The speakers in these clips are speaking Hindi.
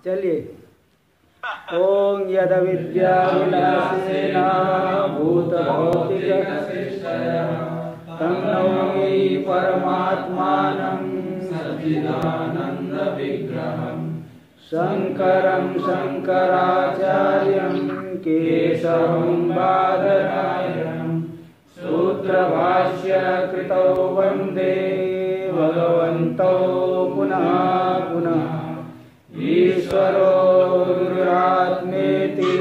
चलिए। ओम यद विद्याविलासेन भूतभौतिकसृष्टयः तं नौमि परमात्मानं सच्चिदानन्दविग्रहं शङ्करं शङ्कराचार्यं केशवं बादरायणं सूत्रभाष्यकृतौ वन्दे भगवन्तौ पुनः पुनः। ईश्वरो गुरुरात्मेति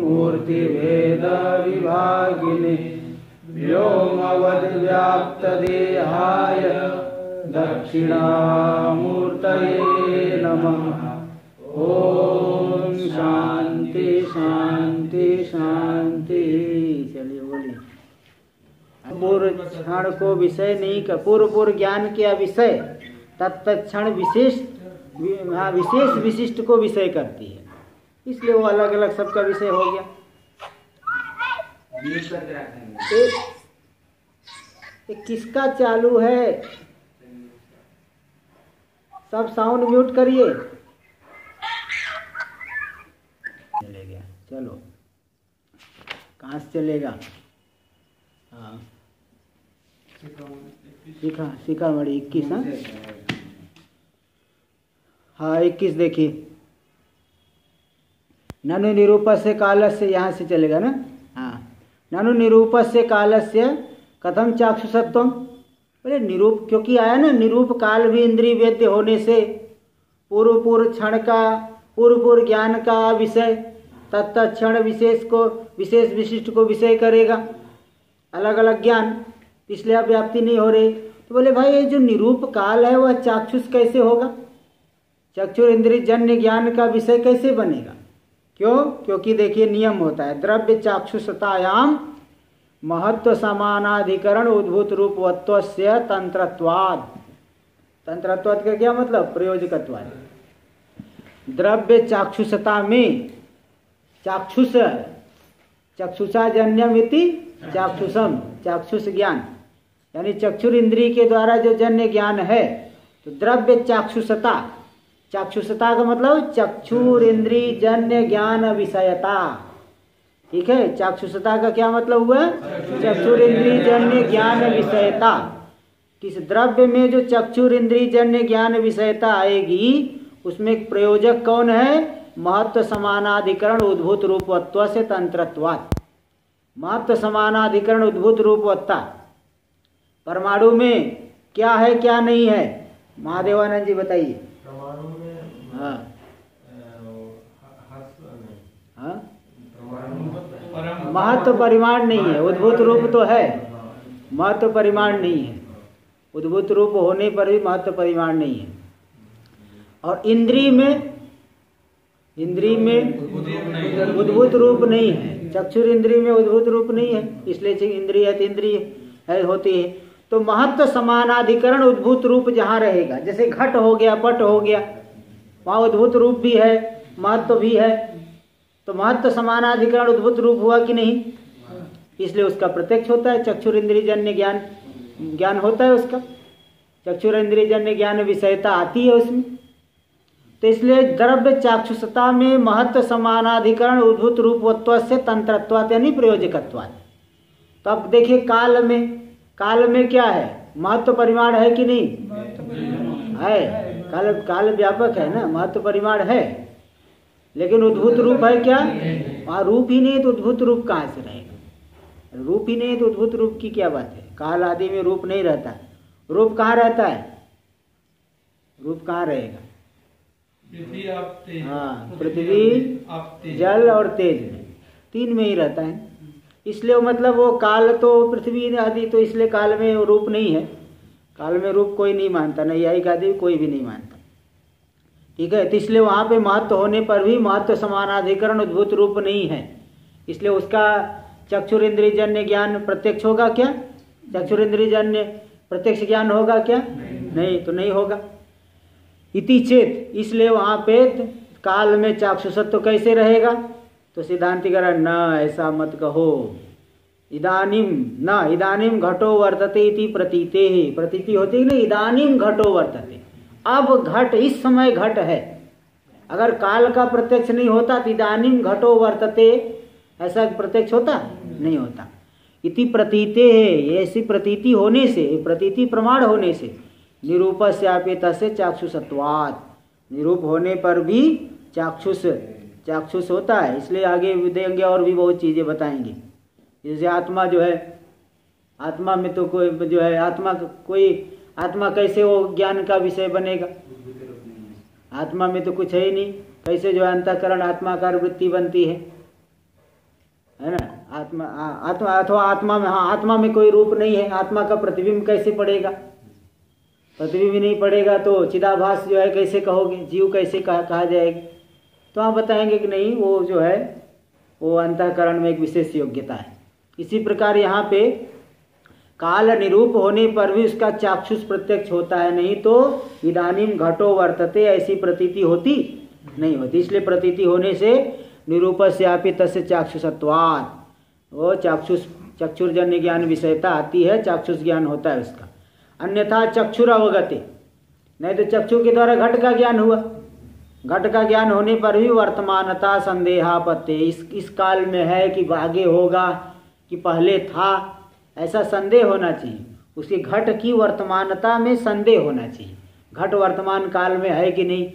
मूर्तिभेदविभागिने व्योमवद्व्याप्तदेहाय दक्षिणामूर्तये नमः। ओम शांति शांति शांति। चलिए बोलिए। पूर्व क्षण को विषय नहीं कर, पूर्व ज्ञान किया विषय तत्क्षण विशेष विशिष्ट को विषय करती है, इसलिए वो अलग अलग सबका विषय हो गया। किसका चालू है? सब साउंड म्यूट करिए। चले गया। चलो कहाँ से चलेगा? हाँ सीखामढ़ी 21। हाँ 21 देखिए। ननु निरूपस्य कालस्य, यहाँ से चलेगा ना। हाँ ननु निरूपस्य कालस्य कथम चाक्षुषत्वम। बोले निरूप क्योंकि आया ना, निरूप काल भी इंद्रिय वेद्य होने से पूर्व क्षण का पूर्व ज्ञान का विषय तत्क्षण विशेष विशिष्ट को विषय करेगा, अलग अलग ज्ञान, इसलिए अब व्याप्ति नहीं हो रही। तो बोले भाई ये जो निरूप काल है वह चाक्षुष कैसे होगा? चक्षुर इंद्रिय जन्य ज्ञान का विषय कैसे बनेगा? क्यों? क्योंकि देखिए नियम होता है द्रव्य चाक्षुषतायाम महत्व समानाधिकरण उद्भूत रूपवत्वस्य तंत्रत्वाद। तंत्रत्वाद का क्या मतलब? प्रयोजकत्वाद। द्रव्य चाक्षुषता में चाक्षुष चक्षुषा जन्यमिति चाक्षुषम, चाक्षुष ज्ञान यानी चक्षुर इंद्रिय के द्वारा जो जन्य ज्ञान है, तो द्रव्य चाक्षुषता, चाक्षुषता का मतलब चक्षुर इंद्रिय जन्य ज्ञान विषयता। ठीक है, चाक्षुषता का क्या मतलब हुआ? चक्षुर इंद्रिय जन्य ज्ञान विषयता। किस द्रव्य में जो चक्षुर इंद्रिय जन्य ज्ञान विषयता आएगी उसमें प्रयोजक कौन है? महत्व समानाधिकरण उद्भूत रूपवत्व से तंत्रत्वात्। महत्व समानाधिकरण उद्भूत रूपवत्ता परमाणु में क्या है क्या नहीं है? महादेवानंद जी बताइए। परमाणु में हाँ हाँ महत्व परिमाण नहीं है, उद्भूत रूप तो है, महत्व परिमाण नहीं है। उद्भूत रूप होने पर भी महत्व परिमाण नहीं है। और इंद्रिय में उद्भूत रूप नहीं है। चक्षुर इंद्रिय में उद्भूत रूप नहीं है, इसलिए इंद्रिय अतीन्द्रिय है होती है। तो महत्व समानाधिकरण उद्भूत रूप जहाँ रहेगा, जैसे घट हो गया, पट हो गया, वहाँ उद्भूत रूप भी है, महत्व भी है। तो महत्व समानाधिकरण उद्भूत रूप हुआ कि नहीं? इसलिए उसका प्रत्यक्ष होता है। चक्षुर इंद्रिय जन्य ज्ञान होता है उसका, चक्षुर इंद्रिय जन्य ज्ञान विषयता आती है उसमें। तो इसलिए द्रव्य चाक्षुषता में महत्व समानाधिकरण उद्भूत रूपवत्व से तंत्रत्वात् यानी प्रयोजकत्वात्। तो अब देखिए काल में क्या है? महत्व परिमाण है कि नहीं? है। काल व्यापक है ना, महत्व परिमाण है, लेकिन उद्भूत रूप है क्या? वहाँ रूप ही नहीं तो उद्भूत रूप कहाँ से रहेगा? रूप ही नहीं तो उद्भूत रूप की क्या बात है? काल आदि में रूप नहीं रहता। रूप कहाँ रहता है? रूप कहाँ रहेगा? हाँ पृथ्वी जल और तेज में, तीन में ही रहता है। इसलिए मतलब वो काल तो पृथ्वी आदि, तो इसलिए काल में रूप नहीं है। काल में रूप कोई नहीं मानता, नैयायिक आदि कोई भी नहीं मानता। ठीक है, तो इसलिए वहाँ पे महत्व होने पर भी महत्व समानाधिकरण उद्भूत रूप नहीं है। इसलिए उसका चक्षुर इंद्रिय जन्य ज्ञान प्रत्यक्ष होगा क्या? चक्षुर इंद्रिय जन्य प्रत्यक्ष ज्ञान होगा क्या? नहीं, तो नहीं होगा। इति चेत, इसलिए वहाँ पे काल में चाक्षुषत्व कैसे रहेगा? तो सिद्धांतिकर न ऐसा मत कहो। इदानीम घटो वर्तते इति प्रतीते, प्रतीति होती है ना, इदानीम घटो वर्तते, अब घट, इस समय घट है। अगर काल का प्रत्यक्ष नहीं होता तिदानीम घटो वर्तते, ऐसा प्रत्यक्ष होता नहीं होता। इति प्रतीते है, ऐसी प्रतीति होने से, प्रतीति प्रमाण होने से निरूपस्यापेत से चाक्षुषत्वात्, निरूप होने पर भी चाक्षुष होता है। इसलिए आगे देंगे और भी बहुत चीज़ें बताएंगे। जैसे आत्मा जो है, आत्मा में तो कोई जो है आत्मा कैसे वो ज्ञान का विषय बनेगा? आत्मा में तो कुछ है ही नहीं। कैसे जो है अंतःकरण आत्माकार वृत्ति बनती है ना? आत्मा अथवा आत्मा में, हाँ आत्मा में कोई रूप नहीं है, आत्मा का प्रतिबिंब कैसे पड़ेगा? प्रतिबिंब नहीं पड़ेगा तो चिदाभास जो है कैसे कहोगे? जीव कैसे कहा जाएगा? तो आप बताएंगे कि नहीं, वो जो है वो अंतःकरण में एक विशेष योग्यता है। इसी प्रकार यहाँ पे काल निरूप होने पर भी उसका चाक्षुष प्रत्यक्ष होता है, नहीं तो इदानीम घटो वर्तते ऐसी प्रतीति होती नहीं होती। इसलिए प्रतीति होने से निरूपस्यापि तस्य चाक्षुषत्वात्, वो चक्षुर्जन्य ज्ञान विषयता आती है, चाक्षुष ज्ञान होता है उसका। अन्यथा चक्षुर अवगति, नहीं तो चक्षु के द्वारा घट का ज्ञान हुआ, घट का ज्ञान होने पर भी वर्तमानता संदेहापत्य, इस काल में है कि आगे होगा कि पहले था, ऐसा संदेह होना चाहिए। उसकी घट की वर्तमानता में संदेह होना चाहिए, घट वर्तमान काल में है कि नहीं,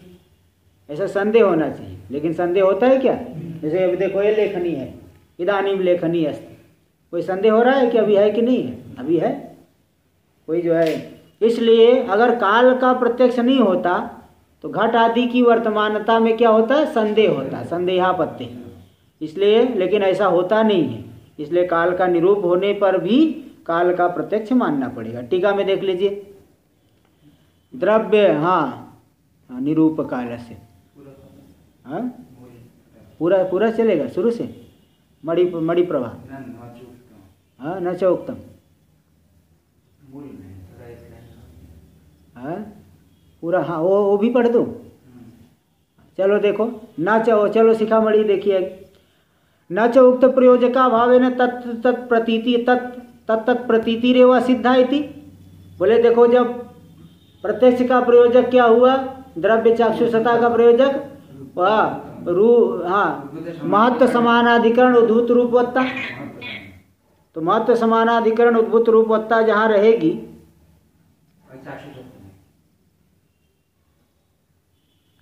ऐसा संदेह होना चाहिए। लेकिन संदेह होता है क्या? जैसे अभी देखो ये लेखनी है, इदानीम लेखनी अस्ति, कोई संदेह हो रहा है कि अभी है कि नहीं है? अभी है कोई जो है। इसलिए अगर काल का प्रत्यक्ष नहीं होता तो घट आदि की वर्तमानता में क्या होता है? संदेह होता है, संदेहापत्ति। इसलिए लेकिन ऐसा होता नहीं है, इसलिए काल का निरूप होने पर भी काल का प्रत्यक्ष मानना पड़ेगा। टीका में देख लीजिए, द्रव्य, हाँ निरूप काल से, हाँ पूरा चलेगा शुरू से, मणि प्रभा, हाँ न चौक्तम, हाँ पूरा, हाँ वो भी पढ़ दो। चलो देखो, चलो शिखामणि देखिए, न च उक्त प्रयोजका भावेन तत् प्रतीति रेवा सिद्धा इति। बोले देखो, जब प्रत्यक्ष का प्रयोजक क्या हुआ? द्रव्य चाक्षुषता का प्रयोजक महत्व समानाधिकरण उद्भूत रूपवत्ता। तो महत्व समानाधिकरण उद्भूत रूपवत्ता जहाँ रहेगी,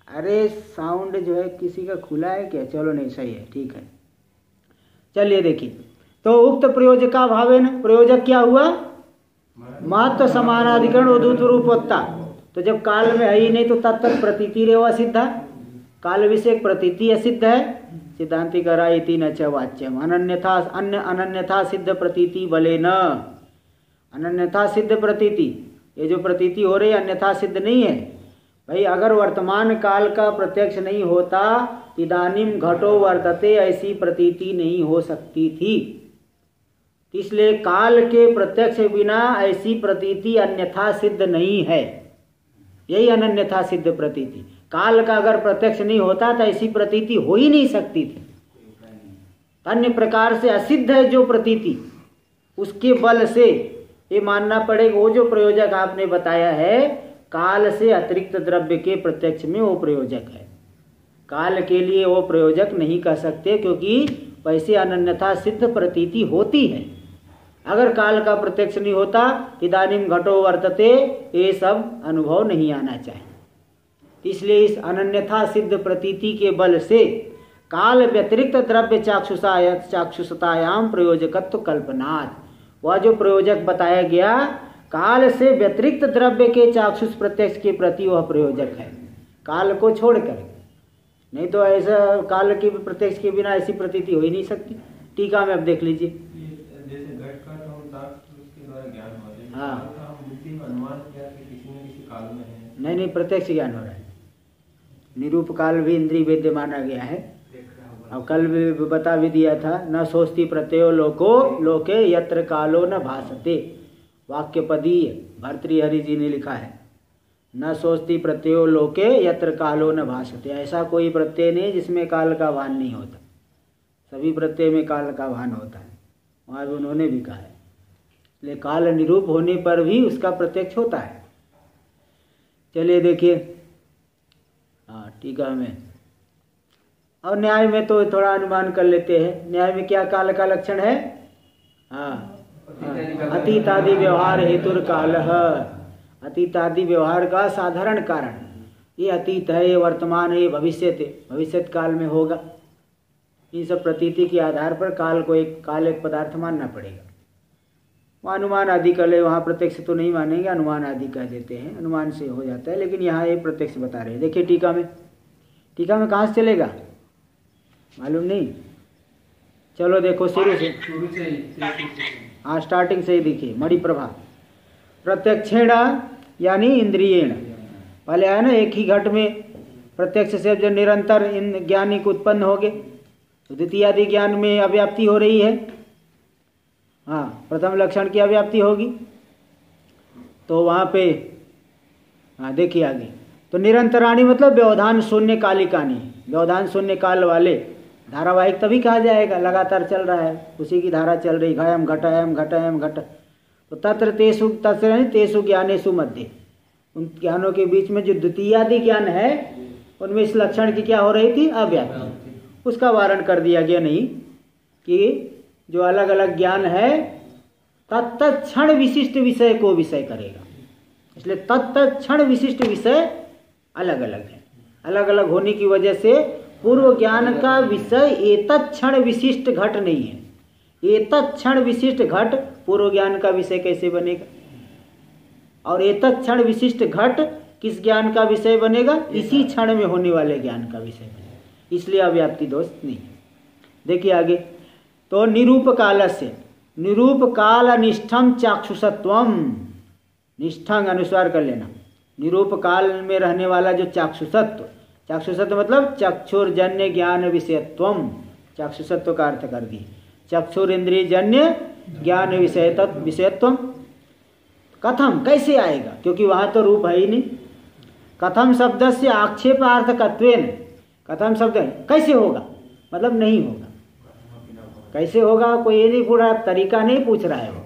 अरे साउंड जो है किसी का खुला है क्या? चलो नहीं, सही है, ठीक है। चलिए देखिए, तो उक्त प्रयोजका भावेन, प्रयोजक क्या हुआ? महत्व समानाधिकरण उद्भूत रूपवत्ता। तो जब काल में है ही नहीं तो तत्त प्रतीति रेवा सिद्धा, काल विषय प्रतीति असिद्ध है। सिद्धांति करा इति न च वाच्यम अनन्यथा सिद्ध प्रतीति बले न, अनन्यथा सिद्ध प्रतीति, ये जो प्रतीति हो रही है अन्यथा सिद्ध नहीं है भाई। अगर वर्तमान काल का प्रत्यक्ष नहीं होता इदानीम घटो वर्तते ऐसी प्रतीति नहीं हो सकती थी। इसलिए काल के प्रत्यक्ष बिना ऐसी प्रतीति अन्यथा सिद्ध नहीं है, यही अनन्यथा सिद्ध प्रतीति। काल का अगर प्रत्यक्ष नहीं होता तो ऐसी प्रतीति हो ही नहीं सकती थी। अन्य प्रकार से असिद्ध है जो प्रतीति, उसके बल से ये मानना पड़ेगा वो जो प्रयोजक आपने बताया है काल से अतिरिक्त द्रव्य के प्रत्यक्ष में वो प्रयोजक है। काल के लिए वो प्रयोजक नहीं कह सकते, क्योंकि वैसे अनन्यथा सिद्ध प्रतीति होती है। अगर काल का प्रत्यक्ष नहीं होता इदानीम घटो वर्तते, ये सब अनुभव नहीं आना चाहिए। इसलिए इस अनन्यथा सिद्ध प्रतीति के बल से काल व्यतिरिक्त द्रव्य चाक्षुषतायाम प्रयोजकत्व कल्पनात्, वह जो प्रयोजक बताया गया काल से व्यतिरिक्त द्रव्य के चाक्षुष प्रत्यक्ष के प्रति वह प्रयोजक है, काल को छोड़कर। नहीं तो ऐसा काल के प्रत्यक्ष के बिना ऐसी प्रतीति हो ही नहीं सकती। टीका में अब देख लीजिए, जैसे घट का तो उसके द्वारा ज्ञान हो रहा है, हाँ अनुमान किया कि किसी न किसी काल में है। नहीं प्रत्यक्ष ज्ञान हो रहा है। निरूप काल भी इंद्रिय वेद्य माना गया है। अब कल भी बता भी दिया था, न सोचती प्रत्ययो लोके यत्र कालो न भासते, वाक्य पदीय भर्तृहरि जी ने लिखा है। न सोचती प्रत्ययो लोके यत्र कालो न भासते, ऐसा कोई प्रत्यय नहीं जिसमें काल का भान नहीं होता, सभी प्रत्यय में काल का भान होता है। वहाँ भी उन्होंने भी कहा है। इसलिए काल निरूप होने पर भी उसका प्रत्यक्ष होता है। चलिए देखिए, हाँ टीका में और न्याय में तो थोड़ा अनुमान कर लेते हैं। न्याय में क्या काल का लक्षण है? अतीतादि व्यवहार हेतुर काल। अतीतादि व्यवहार का साधारण कारण, ये अतीत है, ये वर्तमान है, ये भविष्यत काल में होगा। इन सब प्रतीति के आधार पर काल को एक पदार्थ मानना पड़ेगा। वहाँ अनुमान आदि कर ले, वहाँ प्रत्यक्ष तो नहीं मानेंगे, अनुमान आदि कह देते हैं, अनुमान से हो जाता है। लेकिन यहाँ ये प्रत्यक्ष बता रहे हैं। देखिए टीका में कहाँ से चलेगा मालूम नहीं। चलो देखो शुरू से, हाँ स्टार्टिंग से ही देखिए। मणि प्रभा प्रत्यक्षेण यानी इंद्रियेण, पहले आया ना एक ही घट में प्रत्यक्ष से जब निरंतर इन ज्ञानी को उत्पन्न हो गए तो द्वितीय आदि ज्ञान में अव्याप्ति हो रही है। हाँ प्रथम लक्षण की अव्याप्ति होगी तो वहाँ पे हाँ देखिए आगे। तो निरंतराणी मतलब व्यवधान शून्य कालिकानी, व्यवधान शून्य काल वाले धारावाहिक तभी कहा जाएगा, लगातार चल रहा है, उसी की धारा चल रही। घयम घट तो तत्र तेषु ज्ञानेषु मध्य, उन ज्ञानों के बीच में जो द्वितीयादि ज्ञान है उनमें इस लक्षण की क्या हो रही थी? अव्याप्ति। उसका वारण कर दिया गया नहीं कि जो अलग अलग ज्ञान है तत्क्षण विशिष्ट विषय को विषय करेगा, इसलिए तत्क्षण विशिष्ट विषय अलग अलग है। अलग अलग होने की वजह से पूर्व ज्ञान का विषय एतत्क्षण विशिष्ट घट नहीं है। एतत्क्षण विशिष्ट घट पूर्व ज्ञान का विषय कैसे बनेगा? और एतत्क्षण विशिष्ट घट किस ज्ञान का विषय बनेगा? इसी क्षण में होने वाले ज्ञान का विषय बनेगा। इसलिए अव्याप्ति दोष नहीं है। देखिए आगे। तो निरूप कालस्य, निरूप काल निष्ठम चाक्षुषत्वम, निष्ठंग अनुस्वार कर लेना। निरूप काल में रहने वाला जो चाक्षुषत्व मतलब चक्षुर्जन्य ज्ञान विषयत्वम, चाक्षुषत्व का अर्थ कर दिए। चक्षुर इंद्रिय जन्य ज्ञान विषयत्वम। कथम कैसे आएगा? क्योंकि वहाँ तो रूप है ही नहीं। कथम शब्द से आक्षेपार्थकत्वेन, कथम शब्द कैसे होगा मतलब नहीं होगा। कैसे होगा कोई ये नहीं पूछ रहा, तरीका नहीं पूछ रहा है। वो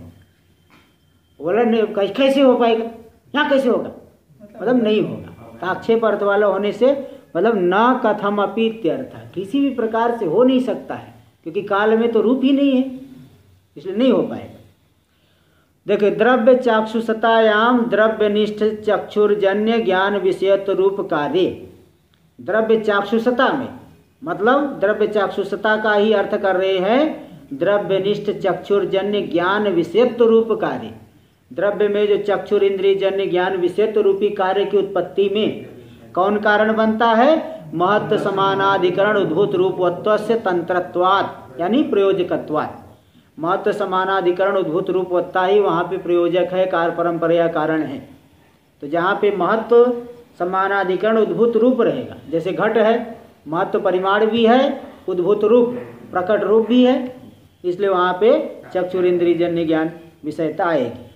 बोला नहीं कैसे हो पाएगा, यहाँ कैसे होगा मतलब नहीं होगा। तो आक्षेप अर्थ वाला होने से मतलब न कथम अपि इत्यर्थ, किसी भी प्रकार से हो नहीं सकता है, क्योंकि काल में तो रूप ही नहीं है, इसलिए नहीं हो पाएगा। देखिए द्रव्य चाक्षुषतायाम द्रव्यनिष्ठ चक्षुर्जन्य ज्ञान विषयत्व रूप कार्य। द्रव्य चाक्षुषता में मतलब द्रव्य चाक्षुषता का ही अर्थ कर रहे हैं द्रव्यनिष्ठ चक्षुर्जन्य ज्ञान विषयत्व रूप कार्य। द्रव्य में जो चक्षुर इंद्रिय जन्य ज्ञान विषयत्व रूपी कार्य की उत्पत्ति में कौन कारण बनता है? महत्व समानाधिकरण उद्भूत रूपवत्व से तंत्रत्वात् यानी प्रयोजकत्वात्। महत्व समानाधिकरण उद्भूत रूपवत्ता ही वहाँ पे प्रयोजक है, कार परंपरा कारण है। तो जहाँ पे महत्व समानाधिकरण उद्भूत रूप रहेगा, जैसे घट है महत्व परिमाण भी है, उद्भूत रूप प्रकट रूप भी है, इसलिए वहाँ पे चक्षुर इंद्रिय जन्य ज्ञान विषयता आएगी।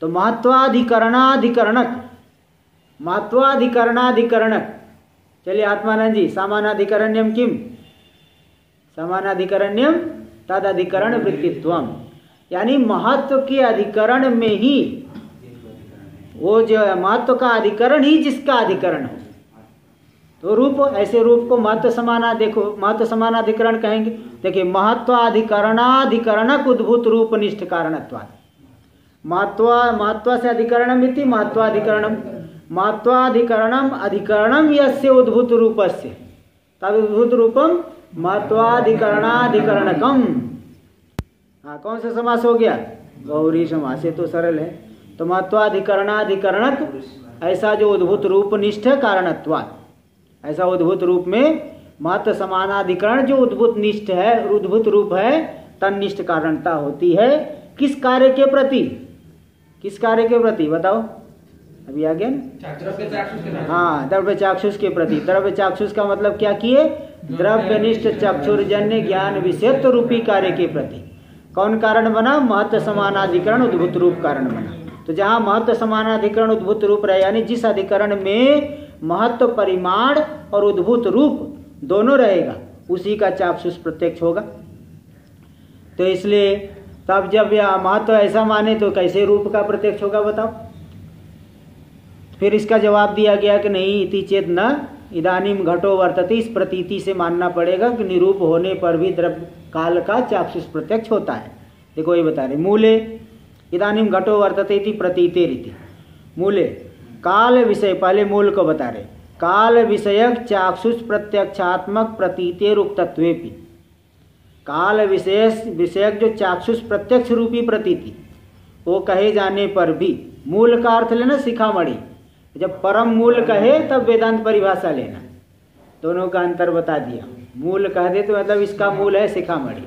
तो महत्वाधिकरणाधिकरणक, महत्वाधिकरणाधिकरणक। चलिए आत्मानंद जी, सामानाधिकरण्यम किम? सामानाधिकरण्यम तदधिकरण वृत्तित्वम, यानी महत्व के अधिकरण में ही वो जो महत्व का अधिकरण ही जिसका अधिकरण हो। तो रूप, ऐसे रूप को महत्व समाना, देखो महत्व समानाधिकरण कहेंगे। देखिए महत्वाधिकरणाधिकरणक उद्भूत रूप निष्ठ कारणत्वात्। महत्व से अधिकरणम इति महत्वाधिकरणम, महत्वाधिकरणम अधिकरणम यस्य उद्भूत रूपस्य तद उद्भूत रूपम महत्वाधिकरणाधिकरणकम। हाँ कौन सा समास हो गया? गौरी समास, ये तो सरल है। तो महत्वाधिकरणाधिकरणक ऐसा जो उद्भूत रूप निष्ठ कारणत्वात्, ऐसा उद्भूत रूप में महत्व समानाधिकरण जो उद्भूत निष्ठ है, उद्भूत रूप है, तन्निष्ठ कारणता होती है। किस कार्य के प्रति? किस कार्य के प्रति बताओ? अभी आ गया ना? हाँ द्रव्य चाक्षुष के प्रति। द्रव्य चाक्षुष का मतलब क्या किए? द्रव्यनिष्ठ चक्षुर्जन्य ज्ञान विषयत्व रूपी कार्य के प्रति। कौन कारण बना? महत्व समानाधिकरण उद्भूत रूप कारण बना। तो जहाँ महत्व समानाधिकरण उद्भूत रूप रहे, यानी जिस अधिकरण में महत्व परिमाण और उद्भूत रूप दोनों रहेगा, उसी का चाक्षुष प्रत्यक्ष होगा। तो इसलिए तब जब यह महत्व ऐसा माने तो कैसे रूप का प्रत्यक्ष होगा बताओ? फिर इसका जवाब दिया गया कि नहीं, इति चेत न इदानीम घटो वर्तते, इस प्रतीति से मानना पड़ेगा कि निरूप होने पर भी द्रव्य काल का चाक्षुष प्रत्यक्ष होता है। देखो ये बता रहे, मूले इदानीम घटो वर्तते इति प्रतीते रीति, मूले काल विषय, पहले मूल को बता रहे, काल विषयक चाक्षुष प्रत्यक्षात्मक प्रतीतेर उक्तत्वेपि, काल विषयक जो चाक्षुष प्रत्यक्ष रूपी प्रतीति वो कहे जाने पर भी, मूल का अर्थ लेना शिखामणि, जब परम मूल कहे तब वेदांत परिभाषा लेना, दोनों का अंतर बता दिया। मूल कह दे तो मतलब इसका मूल है शिखामणि,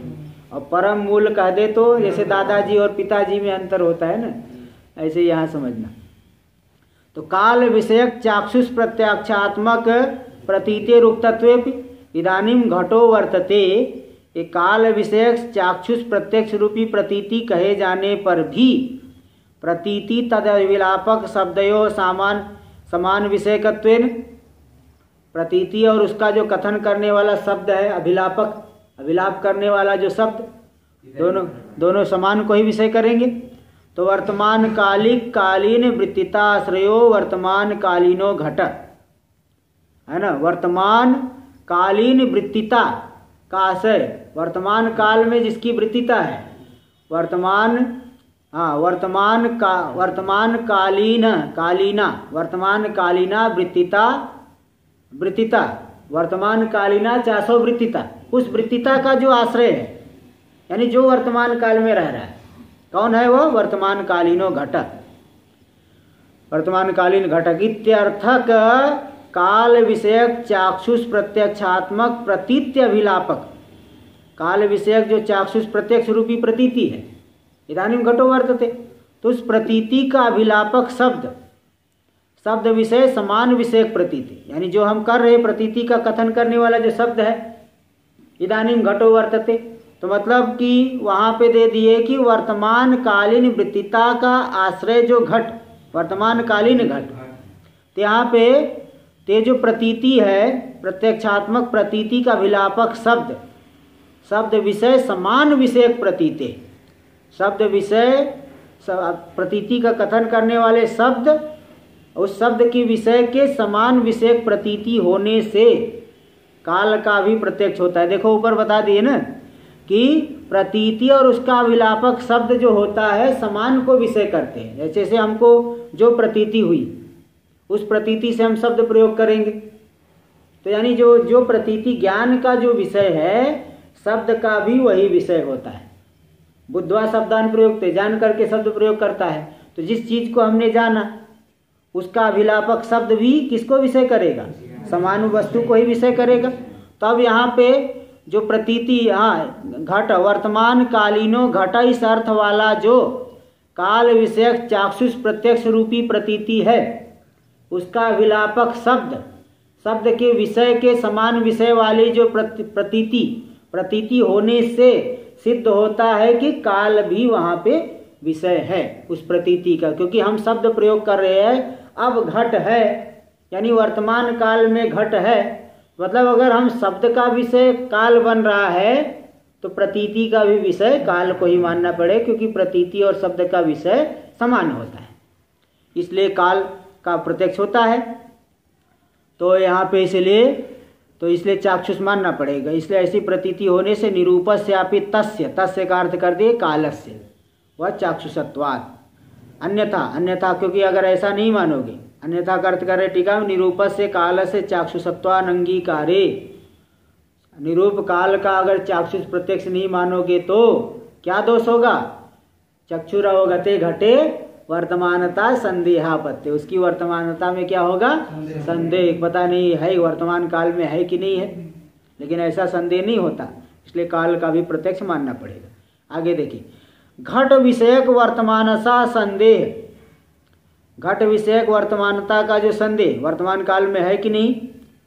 और परम मूल कह दे तो जैसे दादाजी और पिताजी में अंतर होता है ना, ऐसे यहाँ समझना। तो काल विषयक चाक्षुष प्रत्यक्षात्मक प्रतीतेर उक्तत्वेपि इदानीम घटो वर्तते, ये काल विषयक चाक्षुष प्रत्यक्ष रूपी प्रतीति कहे जाने पर भी प्रतीति तदविलापक शब्दयो समान विषयकत्वेन, प्रतीति और उसका जो कथन करने वाला शब्द है अभिलापक, अभिलाप करने वाला जो शब्द, दोनों समान को ही विषय करेंगे। तो वर्तमान कालिक कालीन वृत्तिताश्रयो वर्तमान कालीनो घट, है ना, वर्तमान कालीन वृत्तिता का आशय, वर्तमान काल में जिसकी वृत्तिता है, वर्तमान कालीना वृत्तिता वर्तमान कालीना चासो वृत्तिता, उस वृत्तिता का जो आश्रय है, यानी जो वर्तमान काल में रह रहा है, कौन है वो? वर्तमान कालीनो घटक, वर्तमान कालीन घटक इत्यर्थक काल विषयक चाक्षुष प्रत्यक्षात्मक प्रतीत्य अभिलापक, काल विषयक जो चाक्षुष प्रत्यक्ष रूपी प्रतीति है, इदानीम घटो वर्तते, तो उस प्रतीति का अभिलापक शब्द विषय समान विषयक प्रतीति, यानी जो हम कर रहे प्रतीति का कथन करने वाला जो शब्द है इदानीम घटो वर्तते, तो मतलब कि वहाँ पे दे दिए कि वर्तमान कालीन वृत्तिता का आश्रय जो घट, वर्तमान कालीन घट, तो यहाँ पे ते जो प्रतीति है प्रत्यक्षात्मक प्रतीति का अभिलापक शब्द विषय समान विषयक प्रतीति, शब्द विषय प्रतीति का कथन करने वाले शब्द, उस शब्द की विषय के समान विषयक प्रतीति होने से काल का भी प्रत्यक्ष होता है। देखो ऊपर बता दिए ना कि प्रतीति और उसका अभिलापक शब्द जो होता है समान को विषय करते हैं। जैसे हमको जो प्रतीति हुई उस प्रतीति से हम शब्द प्रयोग करेंगे, तो यानी जो प्रतीति ज्ञान का जो विषय है शब्द का भी वही विषय होता है। बुद्ध्वा शब्दान प्रयोग थे, जान करके शब्द प्रयोग करता है, तो जिस चीज को हमने जाना उसका अभिलापक शब्द भी किसको विषय करेगा? समान वस्तु को ही विषय करेगा। तो अब यहाँ पे जो प्रतीति, घट वर्तमान कालीनो घट, इस अर्थ वाला जो काल विषयक चाक्षुष प्रत्यक्ष रूपी प्रतीति है उसका अभिलापक शब्द के विषय के समान विषय वाली जो प्रतीति होने से सिद्ध होता है कि काल भी वहाँ पे विषय है उस प्रतीति का, क्योंकि हम शब्द प्रयोग कर रहे हैं अब घट है, यानी वर्तमान काल में घट है, मतलब अगर हम शब्द का विषय काल बन रहा है तो प्रतीति का भी विषय काल को ही मानना पड़े, क्योंकि प्रतीति और शब्द का विषय समान होता है, इसलिए काल का प्रत्यक्ष होता है। तो यहाँ पे इसलिए चाक्षुष मानना पड़ेगा। इसलिए ऐसी प्रतीति होने से निरूपस्यापि तस्य का अर्थ कर दिए कालस्य, वह चाक्षुषत्वात्। अन्यथा क्योंकि अगर ऐसा नहीं मानोगे, अन्यथा का अर्थ कर रहे टीका में, निरूपस्य कालस्य चाक्षुषत्वानंगीकारे, निरूप काल का अगर चाक्षुष प्रत्यक्ष नहीं मानोगे तो क्या दोष होगा? चक्षुरवगते घटे वर्तमानता संदेहापत्य, उसकी वर्तमानता में क्या होगा? संदेह, पता नहीं है वर्तमान काल में है कि नहीं है, लेकिन ऐसा संदेह नहीं होता, इसलिए काल का भी प्रत्यक्ष मानना पड़ेगा। आगे देखिए, घट विषयक वर्तमानसा संदेह, घट विषयक वर्तमानता का जो संदेह वर्तमान काल में है कि नहीं,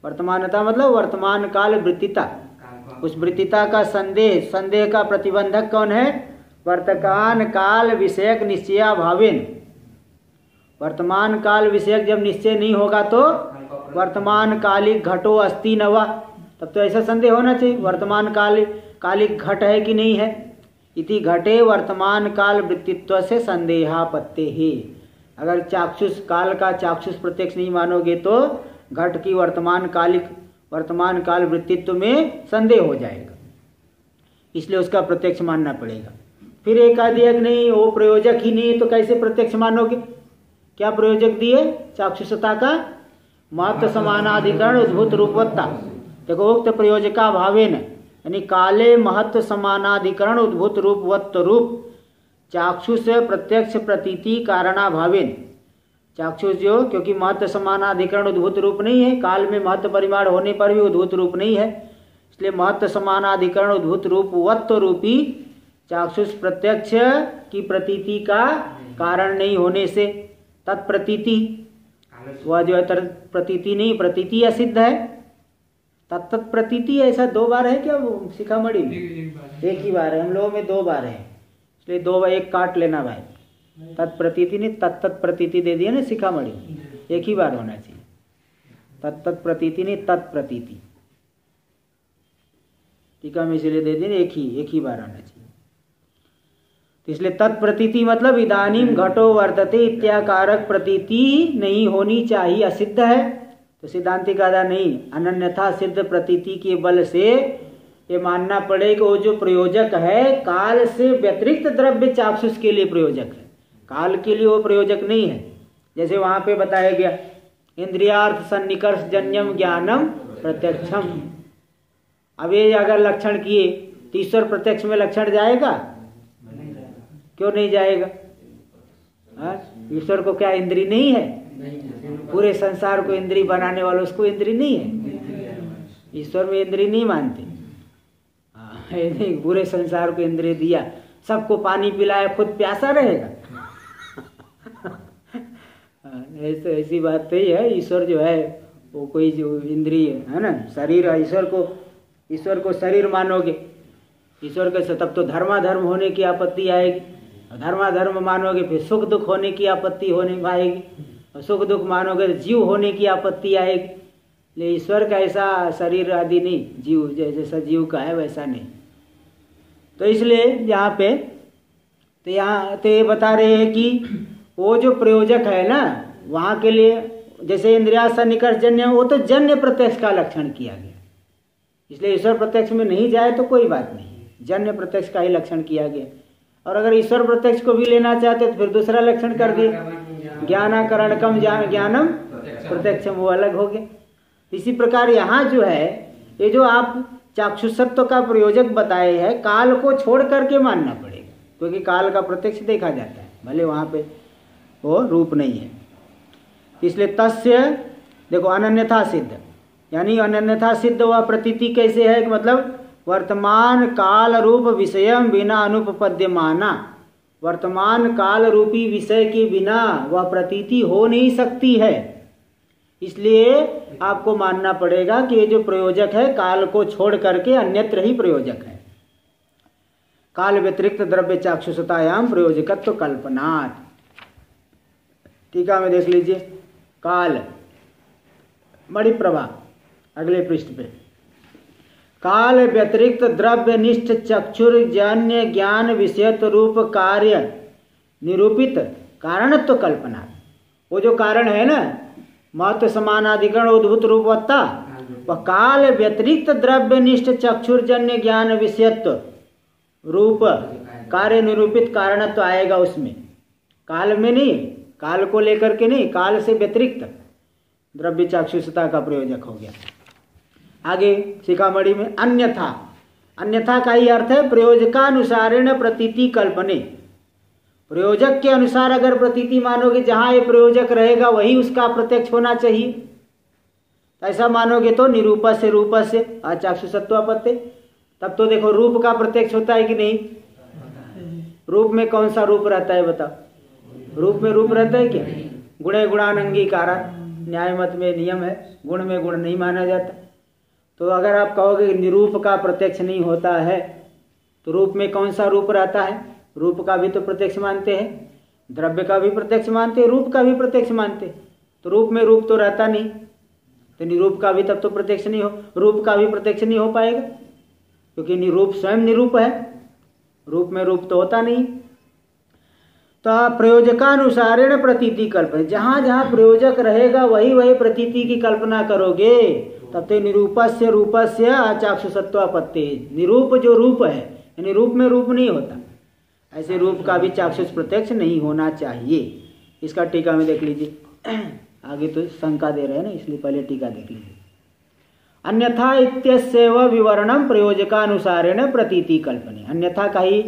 वर्तमानता मतलब वर्तमान काल वृत्तिता, उस वृत्तिता का संदेह का प्रतिबंधक कौन है? वर्तमान काल विषयक निश्चयाभावेन, वर्तमान काल विषयक जब निश्चय नहीं होगा तो वर्तमान कालिक घटो अस्ति न वा, तब तो ऐसा संदेह होना चाहिए वर्तमान कालिक घट है कि नहीं है। इति घटे वर्तमान काल वृत्तित्व से संदेहापत्ते ही, अगर चाक्षुष काल का चाक्षुष प्रत्यक्ष नहीं मानोगे तो घट की वर्तमान काल वृत्तित्व में संदेह हो जाएगा, इसलिए उसका प्रत्यक्ष मानना पड़ेगा। फिर एक आदि एक नहीं, वो प्रयोजक ही नहीं तो कैसे प्रत्यक्ष मानोगे? क्या प्रयोजक दिए? चाक्षुषता का महत्व समानाधिकरण उद्भूत रूपवत्ता। देखो उक्त प्रयोजका भावेन यानी काले महत्व समानाधिकरण उद्भूत रूपवत्त रूप चाक्षुष प्रत्यक्ष प्रतीति कारणाभावेन। चाक्षुष जो क्योंकि महत्व समानाधिकरण उद्भूत रूप नहीं है, काल में महत्व परिमाण होने पर भी उद्भूत रूप नहीं है, इसलिए महत्व समानाधिकरण उद्भूत रूपवत्त रूपी चाक्षुष प्रत्यक्ष की प्रतीति का कारण नहीं होने से तत्प्रतीति, वह जो है प्रतीति नहीं, प्रतीति असिद्ध है। तत्त प्रतीति ऐसा 2 बार है क्या वो शिखामणि में? एक ही बार है, हम लोगों में 2 बार है, इसलिए 2 बार एक काट लेना भाई। तत्प्रतीति नहीं तत्त प्रतीति दे दिया ना शिखामणि, एक ही बार होना चाहिए। तत्त प्रतीति नहीं तत्प्रतीति, टीका में इसलिए दे दिए एक ही बार आना चाहिए। तो इसलिए तत्प्रतीति मतलब इदानीम घटो वर्तते इत्याकारक प्रतीति नहीं होनी चाहिए, असिद्ध है। तो सिद्धांति का नहीं, अनन्यथा सिद्ध प्रतीति के बल से ये मानना पड़े कि वो जो प्रयोजक है काल से व्यतिरिक्त द्रव्य चाक्षुष के लिए प्रयोजक है, काल के लिए वो प्रयोजक नहीं है। जैसे वहां पे बताया गया इंद्रियार्थ सन्निकर्ष जन्यम ज्ञानम प्रत्यक्षम। अब ये अगर लक्षण किए तो ईश्वर प्रत्यक्ष में लक्षण जाएगा? क्यों नहीं जाएगा? ईश्वर को क्या इंद्री नहीं है? पूरे संसार को इंद्री बनाने वाला उसको इंद्री नहीं है? ईश्वर में इंद्री नहीं मानते। पूरे संसार को इंद्रिय दिया, सबको पानी पिलाया, खुद प्यासा रहेगा? ऐसी बात तो ही है। ईश्वर जो है वो कोई जो इंद्रिय है ना, शरीर, ईश्वर को शरीर मानोगे, ईश्वर के तब तो धर्माधर्म होने की आपत्ति आएगी। धर्माधर्म मानोगे फिर सुख दुख होने की आपत्ति होने आएगी, और सुख दुख मानोगे तो जीव होने की आपत्ति आएगी। लेकिन ईश्वर का ऐसा शरीर आदि नहीं, जीव जैसा जीव का है वैसा नहीं। तो इसलिए यहाँ पे तो ये बता रहे हैं कि वो जो प्रयोजक है ना वहाँ के लिए, जैसे इंद्रिया सन्निकर्ष जन्य, वो तो जन्य प्रत्यक्ष का लक्षण किया गया, इसलिए ईश्वर प्रत्यक्ष में नहीं जाए तो कोई बात नहीं, जन्य प्रत्यक्ष का ही लक्षण किया गया। और अगर ईश्वर प्रत्यक्ष को भी लेना चाहते तो फिर दूसरा लक्षण कर दिए, ज्ञानाकरणकम ज्ञानम प्रत्यक्षम, वो अलग हो गया। इसी प्रकार यहाँ जो है ये जो आप चाक्षुषत्व का प्रयोजक बताए हैं, काल को छोड़ करके मानना पड़ेगा, क्योंकि काल का प्रत्यक्ष देखा जाता है, भले वहाँ पे वो रूप नहीं है। इसलिए तस्य देखो अनन्यथा सिद्ध, यानी अनन्यथा सिद्ध हुआ प्रतीति कैसे है? मतलब वर्तमान काल रूप विषय बिना अनुपपद्यमाना, वर्तमान काल रूपी विषय के बिना वह प्रतीति हो नहीं सकती है। इसलिए आपको मानना पड़ेगा कि ये जो प्रयोजक है काल को छोड़ करके अन्यत्र ही प्रयोजक है। काल व्यतिरिक्त द्रव्य चाक्षुषतायाम प्रयोजकत्व कल्पनात्। टीका में देख लीजिए, काल मणिप्रभा अगले पृष्ठ पे, काल व्यतिरिक्त द्रव्य निष्ठ चक्षुर्जन्य ज्ञान विषयत्व रूप कार्य निरूपित कारणत्व कल्पना। वो जो कारण है ना महत्व समानाधिकरण उद्भूत रूपवत्ता, वह काल व्यतिरिक्त द्रव्य निष्ठ चक्षुर्जन्य ज्ञान विषयत्व रूप कार्य निरूपित कारणत्व आएगा उसमें, काल में नहीं, काल को लेकर के नहीं, काल से व्यतिरिक्त द्रव्य चाक्षुषता का प्रयोजक हो गया। आगे शिखामणि में अन्यथा, अन्यथा का ही अर्थ है प्रयोजकानुसारेण प्रतीति कल्पने। प्रयोजक के अनुसार अगर प्रतीति मानोगे, जहां ये प्रयोजक रहेगा वही उसका प्रत्यक्ष होना चाहिए। ऐसा मानोगे तो निरूप से रूप से अचाक्षुषत्वापत्ति, तब तो देखो रूप का प्रत्यक्ष होता है कि नहीं? रूप में कौन सा रूप रहता है बताओ? रूप में रूप रहता है क्या? गुणे गुणानंगीकारा, न्याय मत में नियम है, गुण में गुण नहीं माना जाता। तो अगर आप कहोगे कि निरूप का प्रत्यक्ष नहीं होता है, तो रूप में कौन सा रूप रहता है? रूप का भी तो प्रत्यक्ष मानते हैं, द्रव्य का भी प्रत्यक्ष मानते हैं, रूप का भी प्रत्यक्ष मानते हैं। तो रूप में रूप तो रहता नहीं, तो निरूप का भी तब तो प्रत्यक्ष नहीं हो, रूप का भी प्रत्यक्ष नहीं हो पाएगा, क्योंकि निरूप स्वयं निरूप है, रूप में रूप तो होता नहीं। प्रयोजकानुसारेण प्रतीति कल्पना, जहाँ जहाँ प्रयोजक रहेगा वही वही प्रतीति की कल्पना करोगे, तब तो निरूपस्य रूपस्य अचाक्षुषत्वापत्ति। निरूप जो रूप है, यानी रूप में रूप नहीं होता, ऐसे रूप का भी चाक्षुष प्रत्यक्ष नहीं होना चाहिए। इसका टीका में देख लीजिए, आगे तो शंका दे रहे हैं ना, इसलिए पहले टीका देख लीजिए। अन्यथा इत्यस्यैव विवरणम प्रयोजकानुसारेण प्रतीति कल्पने, अन्यथा का ही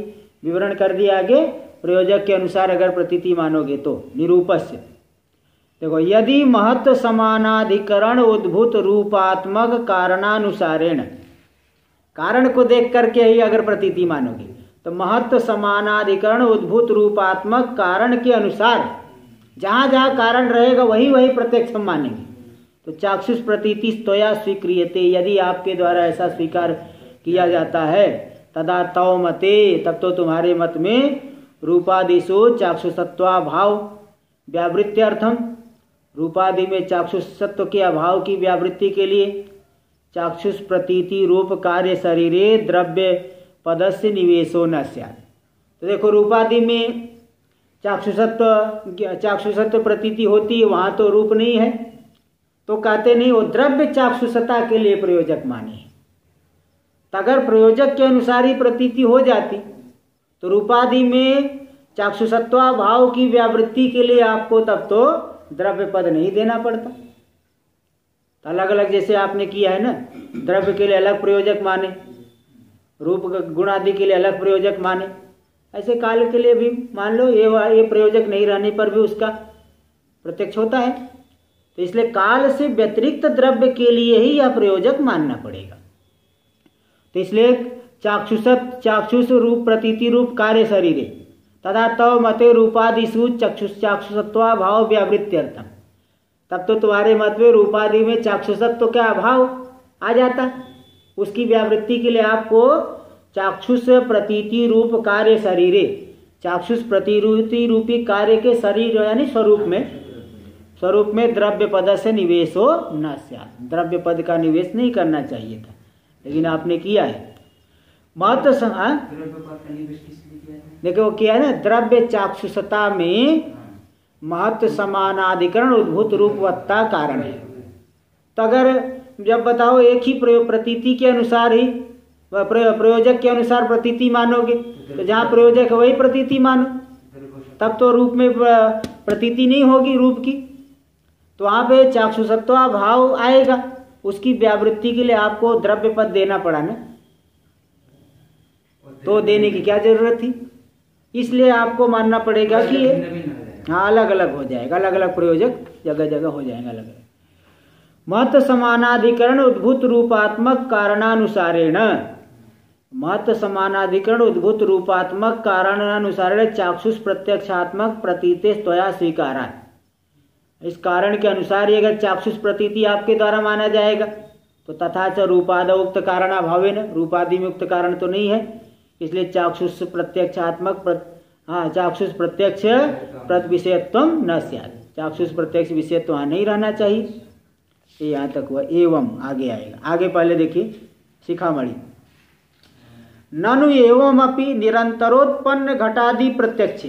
विवरण कर दिया आगे, प्रयोजक के अनुसार अगर प्रतीति मानोगे तो। निरूपस्य देखो, यदि महत्व समानाधिकरण उद्भूत रूपात्मक कारणानुसारेण, कारण को देख करके ही अगर प्रतीति मानोगे तो महत्व समानाधिकरण उद्भूत रूपात्मक कारण के अनुसार जहाँ जहाँ कारण रहेगा वही वही प्रत्यक्ष हम मानेंगे। तो चाक्षुष प्रतीति स्तोया स्वीक्रियते, यदि आपके द्वारा ऐसा स्वीकार किया जाता है, तदा तव मते, तब तो तुम्हारे मत में रूपादिशु चाक्षुषत्वा भाव व्यावृत्त्यर्थम, रूपादि में चाक्षुषत्व के अभाव की व्यावृत्ति के लिए चाक्षुष प्रतीति रूप कार्य शरीरे द्रव्य पदस्य निवेशो न स्यात्। तो देखो, रूपादि में चाक्षुषत्व प्रतीति होती है, वहाँ तो रूप नहीं है, तो कहते नहीं वो द्रव्य चाक्षुषता के लिए प्रयोजक माने। तो अगर प्रयोजक के अनुसार ही प्रतीति हो जाती तो रूपादि में चाक्षुषत्वा भाव की व्यावृत्ति के लिए आपको तब तो द्रव्य पद नहीं देना पड़ता। तो अलग अलग जैसे आपने किया है ना, द्रव्य के लिए अलग प्रयोजक माने, रूप गुण आदि के लिए अलग प्रयोजक माने, ऐसे काल के लिए भी मान लो ये प्रयोजक नहीं रहने पर भी उसका प्रत्यक्ष होता है। तो इसलिए काल से व्यतिरिक्त द्रव्य के लिए ही यह प्रयोजक मानना पड़ेगा। तो इसलिए चाक्षुष रूप प्रतीति रूप कार्य शरीरे तथा तव मते रूपादिषु चाक्षुषत्वा भाव व्यावृत्त्यर्थम, तब तो तुम्हारे मत में रूपादि में चाक्षुषत्व का अभाव आ जाता, उसकी व्यावृत्ति के लिए आपको चाक्षुष प्रतीति रूप कार्य शरीरे, चाक्षुष प्रतीति रूपी कार्य के शरीर यानी स्वरूप में द्रव्य पद से निवेश हो न स्यात्, द्रव्य पद का निवेश नहीं करना चाहिए था, लेकिन आपने किया है। महत्व देखो क्या है ना, द्रव्य चाक्षुषता में महत्व समानाधिकरण उद्भूत रूपवत्ता कारण है। तो अगर जब बताओ एक ही प्रतीति के अनुसार ही प्रयोजक के अनुसार प्रतीति मानोगे, तो जहाँ प्रयोजक है वही प्रतीति मानो, तब तो रूप में प्रतीति नहीं होगी रूप की, तो वहाँ पे चाक्षुषत्वा भाव आएगा, उसकी व्यावृत्ति के लिए आपको द्रव्य पद देना पड़ा ना, तो देने की क्या जरूरत थी। इसलिए आपको मानना पड़ेगा कि ये हाँ अलग अलग हो जाएगा, अलग अलग प्रयोजक जगह जगह हो जाएगा अलग अलग। महत्व समानाधिकरण उद्भूत रूपात्मक कारणानुसारेण, महत्व समानाधिकरण उद्भूत रूपात्मक कारणानुसारेण चाक्षुष प्रत्यक्षात्मक प्रतीते त्वया स्वीकारा, इस कारण के अनुसार ही अगर चाक्षुष प्रतीति आपके द्वारा माना जाएगा तो तथा च रूपाद उक्त कारणाभावेन, रूपादि में उक्त कारण तो नहीं है, इसलिए चाक्षुष प्रत्यक्षात्मक चाक्षुष प्रत्यक्ष प्रत विषयत्व न स्यात्, चाक्षुष प्रत्यक्ष विषयत्व वहाँ नहीं रहना चाहिए। यहाँ तक हुआ। एवं आगे आएगा, आगे पहले देखिए शिखामणि, ननु एवं अपि निरंतरोत्पन्न घटादि प्रत्यक्ष,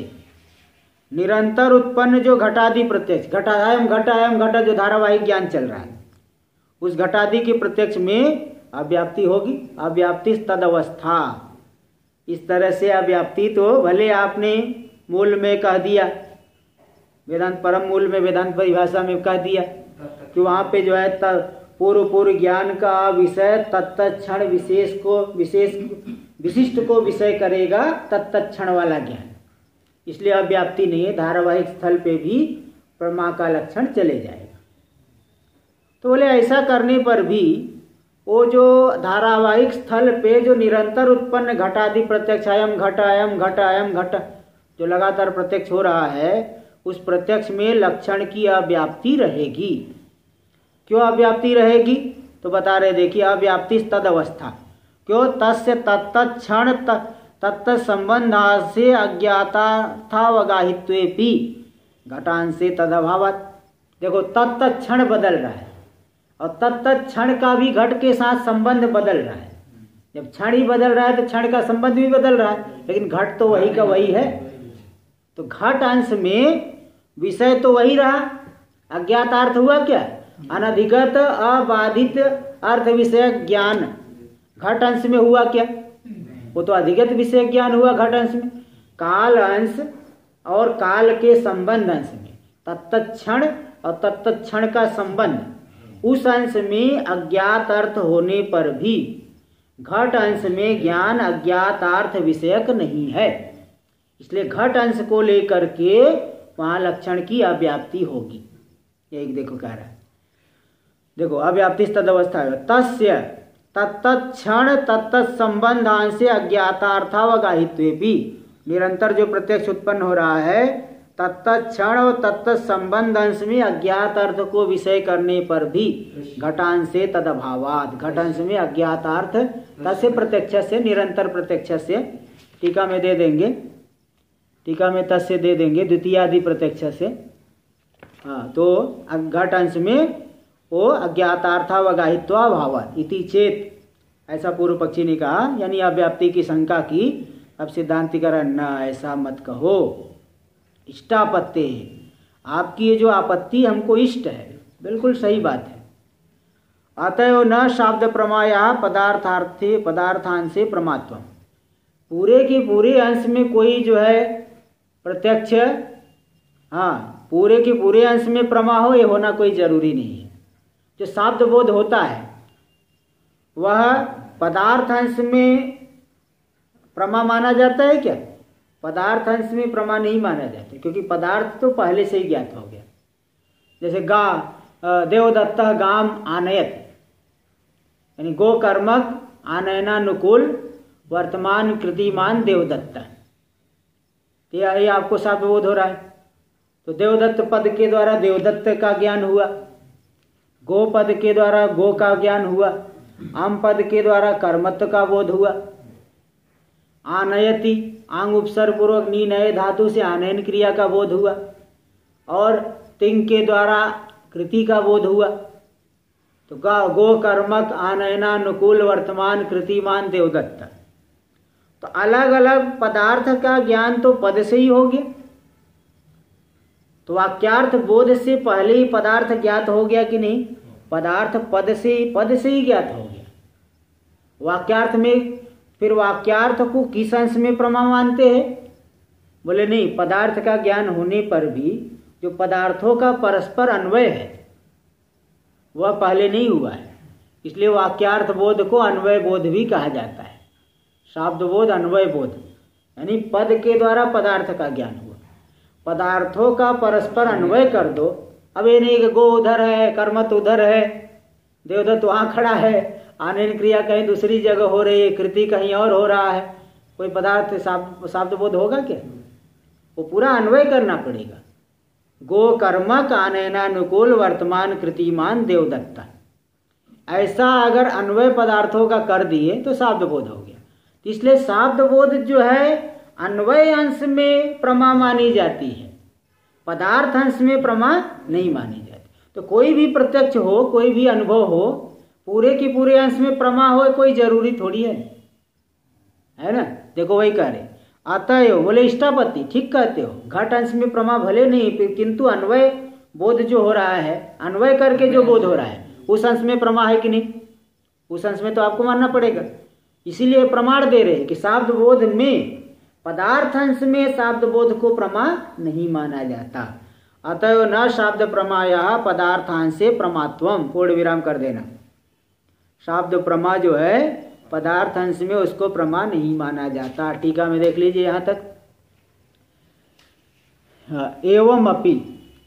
निरंतर उत्पन्न जो घटादि प्रत्यक्ष, घटायम घटा जो धारावाहिक ज्ञान चल रहा है, उस घटादि के प्रत्यक्ष में अव्याप्ति होगी। अव्याप्ति तद अवस्था, इस तरह से अव्याप्ति तो भले आपने मूल में कह दिया, वेदांत परम मूल में वेदांत परिभाषा में कह दिया कि वहाँ पे जो है पूर्व ज्ञान का विषय तत्क्षण विशेष को विशिष्ट को विषय करेगा, तत्क्षण वाला ज्ञान, इसलिए अव्याप्ति नहीं है, धारावाहिक स्थल पे भी प्रमा का लक्षण चले जाएगा। तो बोले ऐसा करने पर भी वो जो धारावाहिक स्थल पे जो निरंतर उत्पन्न घटादि प्रत्यक्ष अयम घट जो लगातार प्रत्यक्ष हो रहा है, उस प्रत्यक्ष में लक्षण की अव्याप्ति रहेगी। क्यों अव्याप्ति रहेगी? तो बता रहे, देखिए अव्याप्ति तद अवस्था, क्यों तस्य तत्क्षण तत्त संबंधा से अज्ञातावगाहित्वेपि घटांसे तदभावत्। देखो तत्क्षण बदल रहा है और तत्क्षण का भी घट के साथ संबंध बदल रहा है। जब क्षण ही बदल रहा है तो क्षण का संबंध भी बदल रहा है, लेकिन घट तो वही का वही है। तो घट अंश में विषय तो वही रहा, अज्ञात अर्थ हुआ क्या? अनधिगत अबाधित अर्थ विषय ज्ञान। घट अंश में हुआ क्या? वो तो अधिगत विषय ज्ञान हुआ घट अंश में। काल अंश और काल के संबंध अंश में, तत्क्षण और तत्क्षण का संबंध, उस अंश में अज्ञात अर्थ होने पर भी घट अंश में ज्ञान अज्ञातार्थ विषयक नहीं है। इसलिए घट अंश को लेकर के वहां लक्षण की अव्याप्ति होगी। एक देखो कह रहा है, देखो अव्याप्ति तदवस्था है, तस्य तत्क्षण तत्संबंधांशे अज्ञातार्थावगाहित्वे भी। निरंतर जो प्रत्यक्ष उत्पन्न हो रहा है तत्क्षण और तत्संबंध अंश में अज्ञात अर्थ को विषय करने पर भी घटांशे तदभावात, घटांश में अज्ञातार्थ तस्य प्रत्यक्ष से निरंतर प्रत्यक्ष से, टीका में दे देंगे, टीका में तस्य दे देंगे द्वितीयादि प्रत्यक्ष से। हाँ, तो घट अंश में वो अज्ञातार्थावगाहित्वा भावात इति चेत, ऐसा पूर्व पक्षी ने कहा, यानी अव्याप्ति की शंका की। अब सिद्धांतिकरण न ऐसा मत कहो, इष्टापत्ति है आपकी, ये जो आपत्ति हमको इष्ट है, बिल्कुल सही बात है। अतएव न शाब्द प्रमाया पदार्थार्थे पदार्थांशे प्रमात्व, पूरे के पूरे अंश में कोई जो है प्रत्यक्ष, हाँ पूरे के पूरे अंश में प्रमा हो, ये होना कोई जरूरी नहीं है। जो शाब्द बोध होता है वह पदार्थ अंश में प्रमा माना जाता है क्या? पदार्थ अंश में प्रमा नहीं माना जाता, क्योंकि पदार्थ तो पहले से ही ज्ञात हो गया। जैसे देवदत्त गाम आनयत, यानी गो कर्मक आनयनानुकूल वर्तमान कृतिमान देवदत्त, तो यही आपको शाब्द बोध हो रहा है। तो देवदत्त पद के द्वारा देवदत्त का ज्ञान हुआ, गो पद के द्वारा गो का ज्ञान हुआ, आम पद के द्वारा कर्मत्व का बोध हुआ। आनयति आंग उपसर्ग पूर्वक नी नए धातु से आनयन क्रिया का बोध हुआ, और तिंग के द्वारा कृति का बोध हुआ। तो गो कर्मक आनयनानुकूल वर्तमान कृतिमान देवदत्त, तो अलग अलग पदार्थ का ज्ञान तो पद से ही हो गया। तो वाक्यार्थ बोध से पहले ही पदार्थ ज्ञात हो गया कि नहीं? पदार्थ पद से ही ज्ञात हो गया। वाक्यार्थ में फिर वाक्यार्थ को किस अंश में प्रमा मानते हैं? बोले नहीं, पदार्थ का ज्ञान होने पर भी जो पदार्थों का परस्पर अन्वय है वह पहले नहीं हुआ है, इसलिए वाक्यार्थ बोध को अन्वय बोध भी कहा जाता है। शाब्द बोध अन्वय बोध, यानी पद के द्वारा पदार्थ का ज्ञान हुआ, पदार्थों का परस्पर अन्वय कर दो। अब ये नहीं कि गो उधर है, कर्मत उधर है, देवदत्त वहाँ खड़ा है, आनयन क्रिया कहीं दूसरी जगह हो रही है, कृति कहीं और हो रहा है, कोई पदार्थ शाब्द बोध होगा क्या? वो पूरा अन्वय करना पड़ेगा। गो कर्मक आनयनानुकूल वर्तमान कृतिमान देवदत्ता, ऐसा अगर अन्वय पदार्थों का कर दिए तो शाब्द बोध हो गया। इसलिए शाब्द बोध जो है अन्वय अंश में प्रमा मानी जाती है, पदार्थ अंश में प्रमा नहीं मानी जाती। तो कोई भी प्रत्यक्ष हो, कोई भी अनुभव हो, पूरे के पूरे अंश में प्रमा हो कोई जरूरी थोड़ी है ना। देखो वही कह रहे, अतएव बोले इष्टापत्ति, ठीक कहते हो, घट अंश में प्रमा भले नहीं, किंतु अन्वय बोध जो हो रहा है, अन्वय करके जो बोध हो रहा है, उस अंश में प्रमा है कि नहीं? उस अंश में तो आपको मानना पड़ेगा। इसीलिए प्रमाण दे रहे हैं कि शाब्द बोध में पदार्थ अंश में शाब्द बोध को प्रमा नहीं माना जाता। अतएव न शाब्द प्रमाया पदार्थांशे प्रमात्वम, पूर्ण विराम कर देना। शाब्द प्रमा जो है पदार्थ अंश में उसको प्रमा नहीं माना जाता। टीका में देख लीजिए यहाँ तक, एवं अपि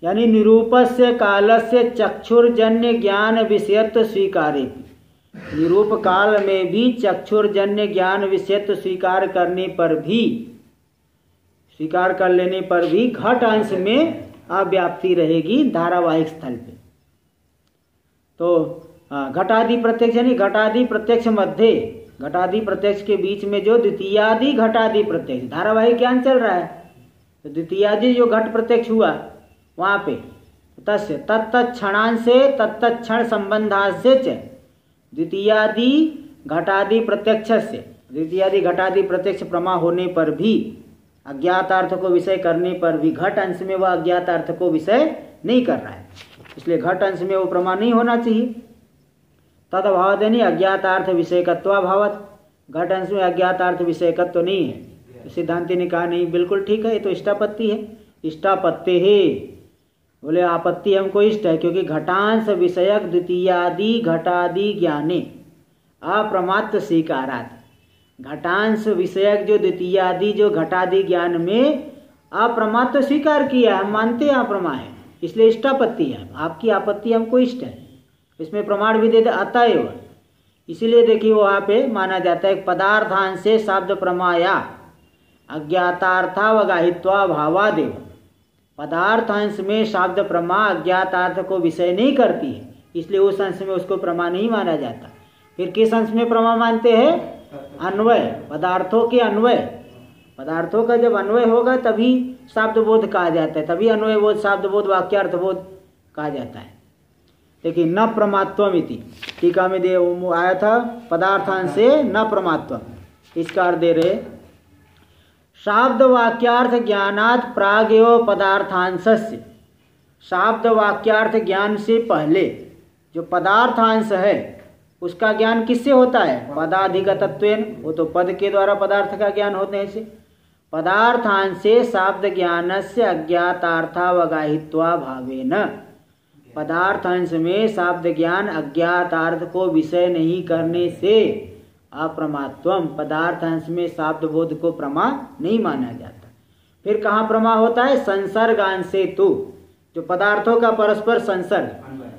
यानी निरूपस्य कालस्य चक्षुर्जन्य ज्ञान विषयत्व स्वीकारे, निरूप काल में भी चक्षुर्जन्य ज्ञान विषयत्व स्वीकार करने पर भी, स्वीकार कर लेने पर भी घट अंश में अव्याप्ति रहेगी धारावाहिक स्थल पे। तो घटादि प्रत्यक्ष यानी घटादि प्रत्यक्ष मध्य, घटादि प्रत्यक्ष के बीच में जो द्वितीयादि घटादि प्रत्यक्ष धारावाहिक ज्ञान चल रहा है, तो द्वितीयादि जो घट प्रत्यक्ष हुआ वहाँ पे तस्य तत्क्षणांशे तत्क्षण संबंधांशे च द्वितीयादि घटादि प्रत्यक्ष से, द्वितीयादि घटादि प्रत्यक्ष प्रमा होने पर भी अज्ञात अर्थ को विषय करने पर भी घट अंश में वह अज्ञात अर्थ को विषय नहीं कर रहा है, इसलिए घट अंश में वो प्रमाण नहीं होना चाहिए। तद अभावदेनी अज्ञातार्थ विषयकत्वाभावत, घट अंश में अज्ञातार्थ विषयकत्व तो नहीं है। तो सिद्धांति ने कहा नहीं, बिल्कुल ठीक है, ये तो इष्टापत्ति है। इष्टापत्ति है बोले आपत्ति हमको इष्ट है, क्योंकि घटांश विषयक द्वितीयादि घटादि ज्ञाने अप्रमात्व स्वीकारात, घटांश विषयक जो द्वितीयादि जो घटादि ज्ञान में अप्रमात्व स्वीकार किया, हम मानते हैं अप्रमा है, इसलिए इष्टापत्ति है। आपकी आपत्ति हमको इष्ट है, इसमें प्रमाण भी देते अतएव। इसीलिए देखिए वहाँ पे माना जाता है पदार्थांश से शब्द प्रमाया अज्ञातार्थावगाहित्वा भावादेव, पदार्थांश में शब्द प्रमा अज्ञातार्थ को विषय नहीं करती है, इसलिए उस अंश में उसको प्रमा नहीं माना जाता। फिर किस अंश में प्रमा मानते हैं? अन्वय, पदार्थों के अन्वय, पदार्थों का जब अन्वय होगा तभी शब्द बोध कहा जाता है, तभी अन्वय बोध शब्द बोध वाक्यार्थ बोध कहा जाता है। देखिए न प्रमात्वम इति टीका में दे आया था, पदार्थांश से न प्रमात्वम, इसका अर्थ दे रहे शाब्द वाक्यार्थ ज्ञानात् प्रागेव पदार्थांशस्य, शाब्द वाक्यार्थ ज्ञान से पहले जो पदार्थांश है उसका ज्ञान किससे होता है? पदाधिगतत्वेन, वो तो पद के द्वारा पदार्थ का ज्ञान होते हैं। से पदार्थांश से शाब्द ज्ञानस्य अज्ञातार्थावगाहित्वा भावेन, पदार्थांश में शाब्द ज्ञान अज्ञातार्थ को विषय नहीं करने से अप्रमात्वम, पदार्थांश में शाब्द बोध को प्रमा नहीं माना जाता। फिर कहाँ प्रमा होता है? संसर्गांश से तु, जो पदार्थों का परस्पर संसर्ग,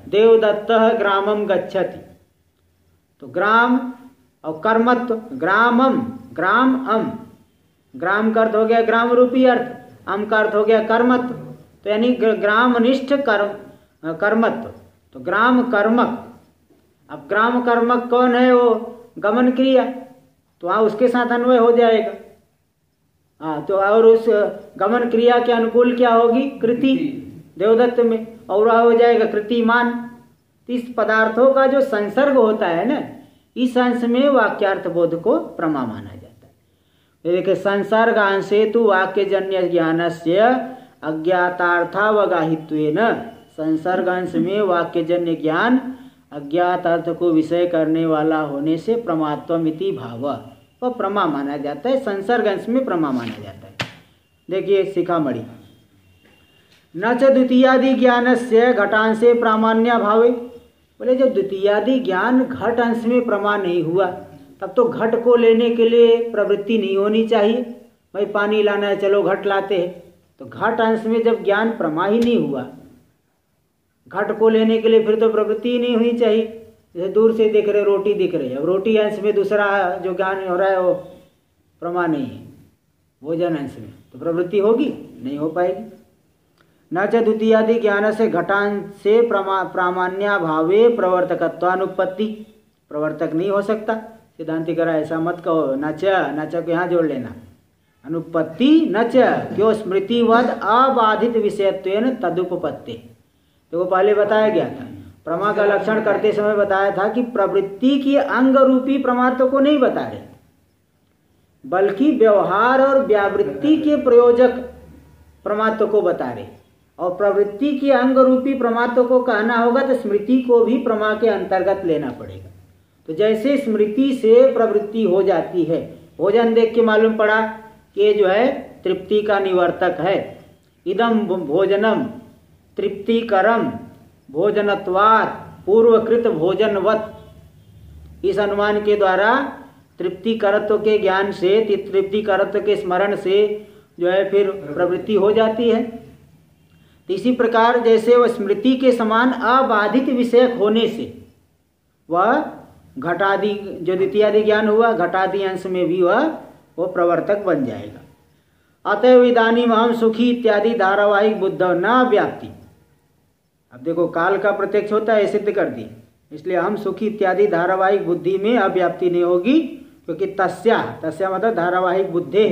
देवदत्त ग्रामम गच्छति, तो ग्राम और कर्मत्व, ग्रामम ग्राम अम, ग्राम का अर्थ हो गया ग्राम रूपी अर्थ, अम का अर्थ हो गया कर्मत्व, तो यानी ग्रामनिष्ठ कर्मत्व, तो ग्राम कर्मक। अब ग्राम कर्मक कौन है? वो गमन क्रिया, तो वहाँ उसके साथ अन्वय हो जाएगा। हाँ, तो और उस गमन क्रिया के अनुकूल क्या होगी? कृति देवदत्त में, और वह हो जाएगा कृतिमान। इस पदार्थों का जो संसर्ग होता है ना, इस अंश में वाक्यार्थ बोध को प्रमा माना जाता है। देखिए संसर्गांश से तो वाक्यजन्य ज्ञानस्य अज्ञातार्थावगाहित्वेन, संसर्गांश में वाक्यजन्य ज्ञान अज्ञात अर्थ को विषय करने वाला होने से प्रमात्वमिति भाव, वह प्रमा माना जाता है, संसर्गांश में प्रमा माना जाता है। देखिए शिखामणि, न च द्वितीयादि ज्ञानस्य घटांशे प्रामाण्य भावे, बोले जब द्वितीयादि ज्ञान घट अंश में प्रमा नहीं हुआ तब तो घट को लेने के लिए प्रवृत्ति नहीं होनी चाहिए। भाई पानी लाना है, चलो घट लाते हैं, तो घट अंश में जब ज्ञान प्रमा ही नहीं हुआ, घट को लेने के लिए फिर तो प्रवृत्ति ही नहीं होनी चाहिए। जैसे दूर से देख रहे रोटी दिख रही है, अब रोटी अंश में दूसरा जो ज्ञान हो रहा है वो प्रमा नहीं है, भोजन अंश में तो प्रवृत्ति होगी नहीं हो पाएगी। न च द्वितीयादि ज्ञान से घटांश से प्रामाण्य भावे प्रवर्तकत्वानुपत्ति, प्रवर्तक नहीं हो सकता। सिद्धांति करा ऐसा मत कहो, न च को यहाँ जोड़ लेना, अनुपत्ति न च क्यों स्मृतिवद अबाधित विषयत्वेन तदुपपत्ति। तो वो पहले बताया गया था, प्रमा का लक्षण करते समय बताया था कि प्रवृत्ति की अंग रूपी प्रमात्व को नहीं बता रहे, बल्कि व्यवहार और व्यावृत्ति के प्रयोजक प्रमात्व को बता रहे। और प्रवृत्ति के अंग रूपी प्रमात्व को कहना होगा तो स्मृति को भी प्रमा के अंतर्गत लेना पड़ेगा। तो जैसे स्मृति से प्रवृत्ति हो जाती है, भोजन देख के मालूम पड़ा कि जो है तृप्ति का निवर्तक है, इदम भोजनम तृप्तिकरम भोजनत्वात् पूर्वकृत भोजनवत, इस अनुमान के द्वारा तृप्तिकरत्व के ज्ञान से, तृप्तिकरत्व के स्मरण से जो है फिर प्रवृत्ति हो जाती है। तो इसी प्रकार जैसे वह स्मृति के समान अबाधित विषयक होने से वह घटादि जो द्वितीयादि ज्ञान हुआ घटादि अंश में भी वो प्रवर्तक बन जाएगा। अतएव इदानीम हम सुखी इत्यादि धारावाहिक बुद्ध न व्याप्ति, अब देखो काल का प्रत्यक्ष होता है सिद्ध कर दी, इसलिए हम सुखी इत्यादि धारावाहिक बुद्धि में अव्याप्ति नहीं होगी, क्योंकि तस्या मतलब धारावाहिक बुद्धि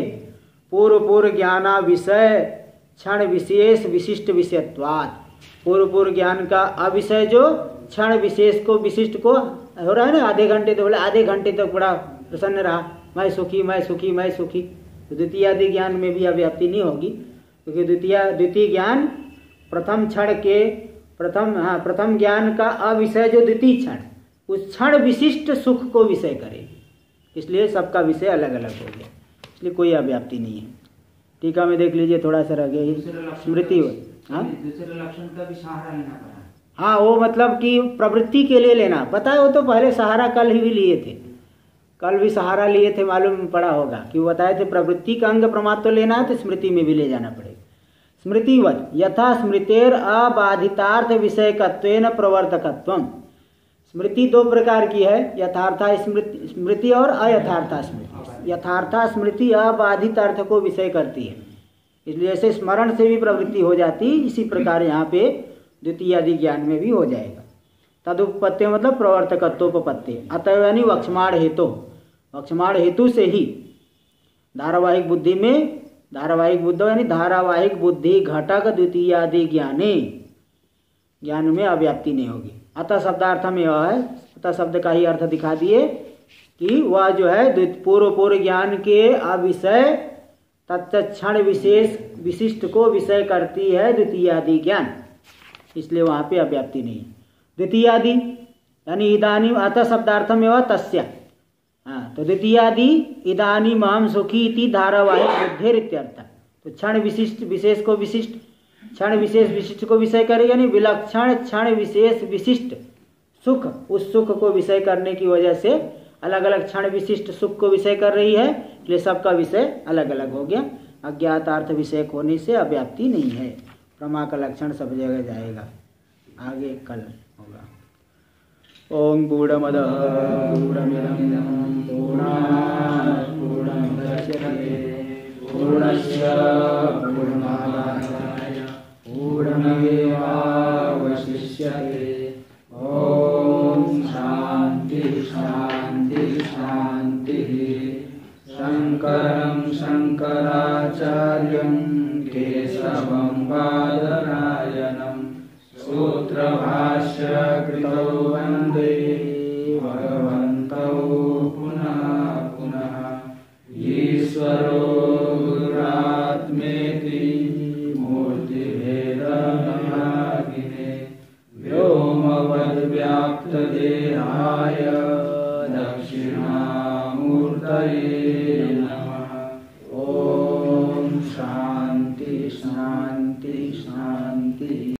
पूर्व ज्ञाना विषय क्षण विशेष विशिष्ट विषयत्वात्, पूर्व ज्ञान का अविषय जो क्षण विशेष को विशिष्ट को हो रहा है ना, आधे घंटे तो बोले आधे घंटे तक बड़ा प्रसन्न रहा, मैं सुखी मैं सुखी मैं सुखी, तो द्वितीयादि ज्ञान में भी अव्याप्ति नहीं होगी, क्योंकि द्वितीय ज्ञान प्रथम क्षण के प्रथम ज्ञान का अविषय जो द्वितीय क्षण, उस क्षण विशिष्ट सुख को विषय करे, इसलिए सबका विषय अलग अलग हो गया, इसलिए कोई अव्याप्ति नहीं है। टीका में देख लीजिए, थोड़ा सा रह गया स्मृति। दूसरे लक्षण का भी सहारा लेना पड़ा। हाँ, वो मतलब कि प्रवृत्ति के लिए लेना पता है, वो तो पहले सहारा कल ही भी लिए थे, कल भी सहारा लिए थे, मालूम पड़ा होगा कि वो बताए थे प्रवृत्ति का अंग प्रमाद तो लेना है तो स्मृति में भी ले जाना पड़ेगा। स्मृतिवत यथा स्मृतेर अबाधितार्थ विषयकत्वेन प्रवर्तकत्वम। स्मृति दो प्रकार की है, यथार्था स्मृति और अयथार्था स्मृति। यथार्था स्मृति अबाधित अर्थ को विषय करती है, इसलिए ऐसे स्मरण से भी प्रवृत्ति हो जाती है, इसी प्रकार यहाँ पे द्वितीयादि ज्ञान में भी हो जाएगा। तदुपपत्ति मतलब प्रवर्तकत्वोपपत्ति। अतएव यानी वक्षमाण हेतु, वक्षमाण हेतु से ही धारावाहिक बुद्धि में, धारावाहिक बुद्धि यानी धारावाहिक बुद्धि घटक द्वितीयादि ज्ञान में अव्याप्ति नहीं होगी। अतः शब्दार्थ में यह है, अतः शब्द का ही अर्थ दिखा दिए कि वह जो है पूर्व ज्ञान के अविषय तत्क्षण विशेष विशिष्ट को विषय करती है द्वितीयादि ज्ञान, इसलिए वहाँ पे अव्याप्ति नहीं है। द्वितीयादि यानी इदानीम, अतः शब्दार्थ में वह तस्य, हाँ, तो द्वितीयादि इदानीम अहम सुखी इति धारावाहिक बुद्धेर इत्यर्थ। तो क्षण विशिष्ट विशेष को विशिष्ट, क्षण विशेष विशिष्ट को विषय करेगा, यानी विलक्षण क्षण विशेष विशिष्ट सुख, उस सुख को विषय करने की वजह से अलग अलग क्षण विशिष्ट सुख को विषय कर रही है, इसलिए सबका विषय अलग अलग हो गया। अज्ञातार्थ विषय होने से अव्याप्ति नहीं है, प्रमा का लक्षण सब जगह जाएगा, आगे कल होगा। ओम पूर्णमदः पूर्णमिदं पूर्णात् पूर्णमुदच्यते पूर्णस्य पूर्णमादाय पूर्णमेवावशिष्यते। ओम शांति शांति शांति। शंकरं शंकराचार्यं केशवं बादरायणं सूत्रभाष्य कृतौ वन्दे भगवन्तौ पुनः पुनः। ईश्वरो